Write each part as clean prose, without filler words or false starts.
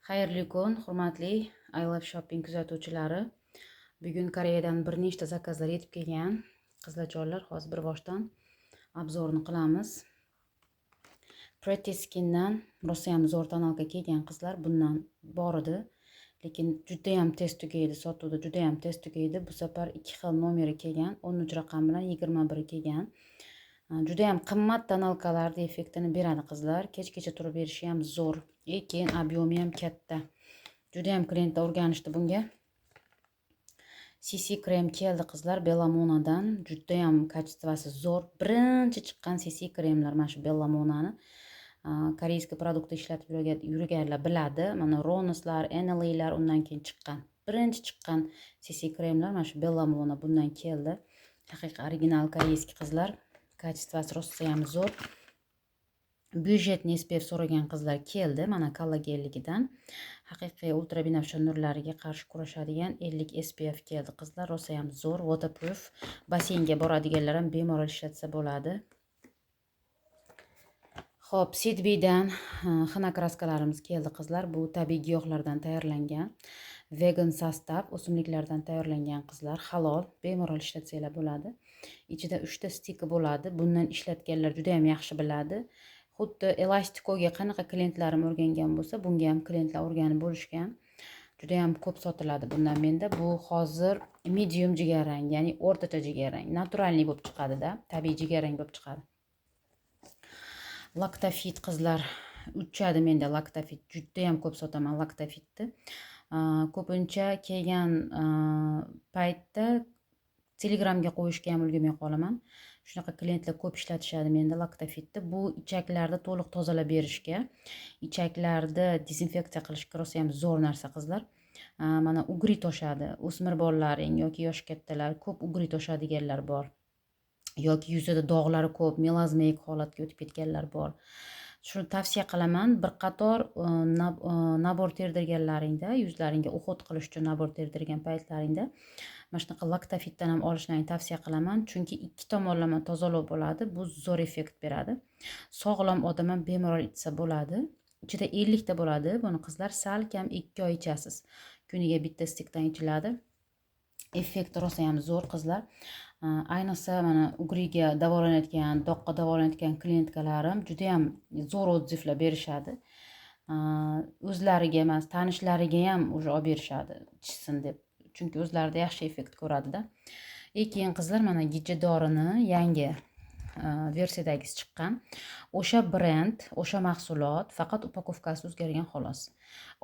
Xayrli kun, hurmatli I Love Shopping kuzatuvchilari. Bugun Koreyadan bir nechta zakazlar yetib kelgan. Qizlarjonlar, hozir bir boshdan obzorni qilamiz. Pretty Skindan rosa ham zo'r tonalga kelgan qizlar, bundan bor edi. Lekin juda ham tez tugaydi, sotuvda juda ham tez tugaydi. Bu safar 2 xil nomeri kelgan, 10 raqam bilan 21 kelgan. Juda ham qimmat tonalkalarda effektini beradi qizlar. Kech-kecha turib berishi ham zo'r. Keyin obyomi ham katta. Juda ham klientlar o'rganishdi bunga. CC krem keldi qizlar Bellamonadan. Juda ham kачествоsi zo'r. Birinchi chiqqan CC kremlar mana shu Bellamonani. Koreyskiy produktni ishlatib yurganlar biladi. Mana Ronoslar, Enelilar undan keyin chiqqan. Birinchi chiqqan CC kremlar mana shu Bellamona bundan keldi. Haqiqiy original koreyskiy qizlar. Kачествоsi rosa ham zo'r. Byudjetni SPF so'ragan qizlar keldi. Mana kollagenligidan. Haqiqiy ultrabinafsha nurlariga qarshi kurashadigan 50 SPF keldi qizlar. Rosa ham zo'r, waterproof. Basseynga boradiganlar ham bemalol ishlatsa bo'ladi. Xo'p, Sidbidan xina kraskalarimiz keldi qizlar. Bu tabiiy giyohlardan tayyorlangan. Vegan sostav, o'simliklardan tayyorlangan qizlar, halol, bemalol ishlatsanglar bo'ladi. Ichida 3 ta stika bo'ladi. Bundan ishlatganlar juda ham yaxshi biladi. Xuddi elastikoga qanaqa klientlarim o'rgangan bo'lsa, bunga ham klientlar o'rganib bo'lishgan. Juda ham ko'p sotiladi bundan menda. Bu hozir medium jigarrang, ya'ni o'rtacha jigarrang, naturalniy bo'lib chiqadi-da, tabiiy jigarrang bo'lib chiqadi. Lactafit qizlar uchadi menda Lactafit. Juda ham ko'p sotaman Lactafitni. Ko'pincha kelgan paytda Telegramga qo'yishga ham ulgurmay qolaman. Shunaqa klientlar ko'p ishlatishadi menda Lactafitni. Bu ichaklarni to'liq tozalab berishga, ichaklarni dezinfeksiya qilishga rosa ham zo'r narsa qizlar. Mana ugri toshadi. O'smir bolalaring yoki yosh kattalar ko'p ugri toshadiganlar bor. Yoki yuzida dog'lari ko'p, melazmik holatga o'tib ketganlar bor. Shuni tavsiya qilaman, bir qator nabor terdirganlaringda, yuzlaringga uhud qilish uchun nabor terdirgan paytlaringda mana shunaqa Lactafitdan ham olishlarini tavsiya qilaman, chunki ikki tomonlama tozalov bo'ladi, bu zo'r effekt beradi. Sog'lom odam ham bemalol ichsa bo'ladi. Ichida 50 ta bo'ladi. Buni qizlar salkam 2 oy ichasiz. Kuniga bitta stikdan ichiladi. Effekti rosa ham zo'r qizlar. Ayniqsa mana ugriga davolanayotgan, doqqa davolanayotgan klientkalarim juda ham zo'r odzivlar berishadi. O'zlariga emas, tanishlariga ham уже olib berishadi, ichsin deb. Chunki o'zlarida yaxshi effekt ko'radi-da. Keyin qizlar mana Gijidorini yangi versiyadagisi chiqqan. O'sha brend, o'sha mahsulot, faqat upakovkasi o'zgargan xolos.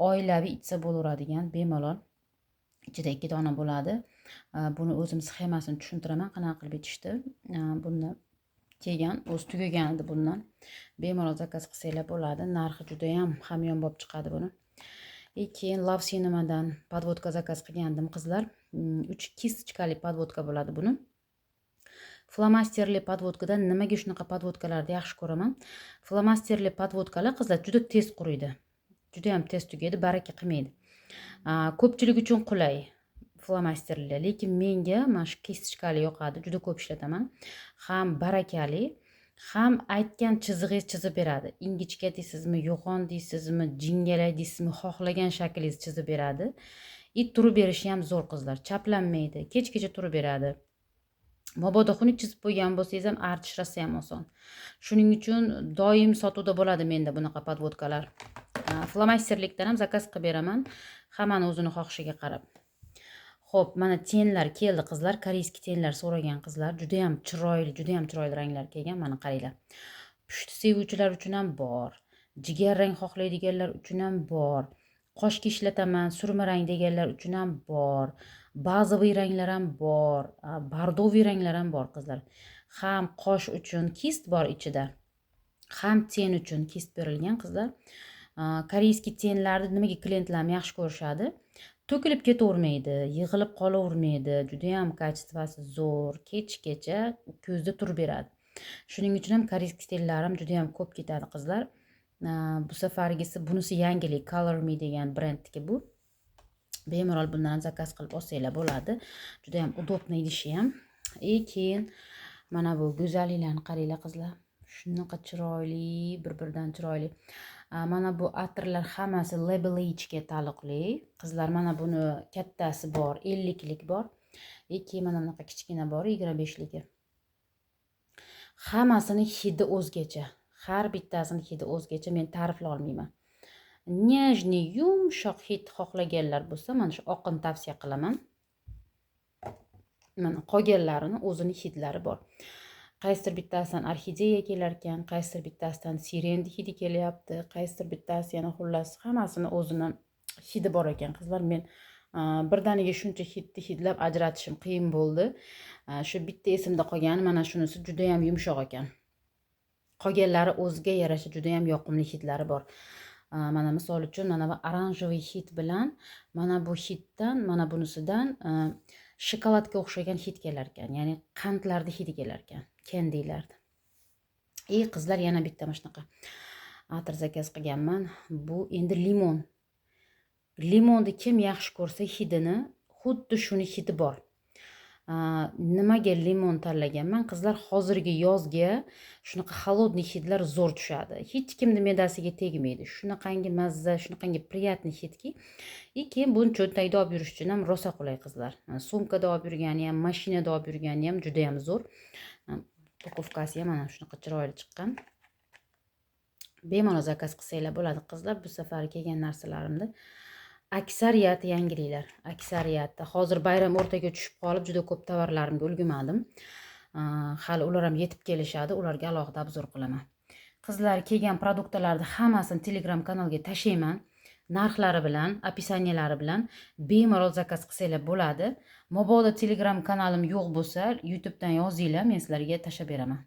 Oilaviy ichsa bo'laveradigan bemalol. Ichida 2 dona bo'ladi. Buni o'zim sxemasini tushuntiraman, qanaqa qilib ichishdi. Buni kelgan, o'z tugagan edi bundan. Bemalol zakaz qilsanglar bo'ladi. Narxi juda ham hamyon bo'lib chiqadi buni. Keyin Love Cinemadan podvodka zakaz qilgandim qizlar. 3 kistchkali podvodka bo'ladi buni. Flomasterli podvodkadan nimaga shunaqa podvodkalarni yaxshi ko'raman? Flomasterli podvodkalar qizlar juda tez quriydi. Juda ham tez tugaydi, baraka qilmaydi. Ko'pchilik uchun qulay flomasterli, lekin menga mana shu kistchkali yoqadi, juda ko'p ishlataman. Ham barakali, ham aytgan chizig'ingiz chizib beradi. Ingichka deysizmi, yo'g'on deysizmi, jingalak deysizmi, xohlagan shaklingiz chizib beradi. Turib berishi ham zo'r qizlar, chaplanmaydi, kech-kecha turib beradi. Mabodo xunuk chizib qo'ygan bo'lsangiz ham artish rosa ham oson. Shuning uchun doim sotuvda bo'ladi menda bunaqa podvodkalar. Flomasterlikdan ham zakaz qilib beraman, hammani o'zini xohishiga qarab. Xo'p, mana tenlar keldi qizlar, koreyskiy tenlar so'ragan qizlar, juda ham chiroyli ranglar kelgan, mana qaranglar. Pushti sevuvchilar uchun ham bor, jigar rang xohlaydiganlar uchun ham bor, qoshga ishlataman, surma rang deganlar uchun ham bor, bazoviy ranglar ham bor, bordoviy ranglar ham bor qizlar. Ham qosh uchun kist bor ichida, ham ten uchun kist berilgan qizlar. Koreyskiy tenlarni nimaga klientlar yaxshi ko'rishadi? To'kilib ketavermaydi, yig'ilib qolavermaydi, juda ham kачествоsi zo'r, kech-kecha ko'zda turib beradi. Shuning uchun ham koreyskiy tenlarim juda ham ko'p ketadi qizlar. Bu safargisi bunisi yangilik, Color Me degan brendniki bu. Bemalol bundan zakaz qilib olsanglar bo'ladi. Juda ham udobniy idishi ham. Keyin mana bu go'zalliklarni qaranglar qizlar. Shunaqa chiroyli, bir-biridan chiroyli. Mana bu atirlar hammasi Label H'ga taalluqli. Qizlar mana buni kattasi bor, 50lik bor. Keyin mana bunaqa kichkina bor, 25ligi. Hammasini hidi o'zgacha. Har bittasini hidi o'zgacha. Men ta'riflay olmayman. Nежный, yumshoq hid xohlaganlar bo'lsa, mana shu oqini tavsiya qilaman. Mana qolganlarini o'zini hidlari bor. Qaysidir bittasidan orxideya kelar ekan, qaysidir bittasidan siren hidi kelyapti, qaysidir bittasi yana xullas hammasini o'zini hidi bor ekan. Qizlar, men birdaniga shuncha hidlab ajratishim qiyin bo'ldi. Shu bitta esimda qolgani mana shunisi juda ham yumshoq ekan. Qolganlari o'ziga yarasha juda ham yoqimli hidlari bor. Mana misol uchun mana bu oranjoviy hid bilan mana bu hiddan, mana bunisidan shokoladga o'xshagan hid kelar ekan. Ya'ni qandlarni hidi kelar ekan, kendilarni. Qizlar, yana bitta mana shunaqa atir zakaz qilganman. Bu endi limon. Limonni kim yaxshi ko'rsa hidini, xuddi shuni hidi bor. Nimaga limon tanlaganman? Qizlar, hozirgi yozga shunaqa холодный hidlar zo'r tushadi. Hech kimning me'dasiga tegmaydi. Shunaqangi mazza, shunaqangi приятный hidki. Keyin buni cho'ntakda olib yurish uchun ham rosa qulay qizlar. Sumkada olib yurgani ham, mashinada olib yurgani ham juda ham zo'r. Upakovkasi ham mana shunaqa chiroyli chiqqan. Bemalol zakaz qilsanglar bo'ladi qizlar. Bu safar kelgan narsalarimni aksariyati yangiliklar. Aksariyati. Hozir bayram o'rtaga tushib qolib, juda ko'p tovarlarimga ulgurmadim. Hali ular ham yetib kelishadi. Ularga alohida obzor qilaman. Qizlar, kelgan produktlarni hammasini Telegram kanalga tashlayman. Narxlari bilan, opisaniyalari bilan bemalol zakaz qilsanglar bo'ladi. Mabodo Telegram kanalim yo'q bo'lsa, YouTubedan yozinglar, men sizlarga tashlab beraman.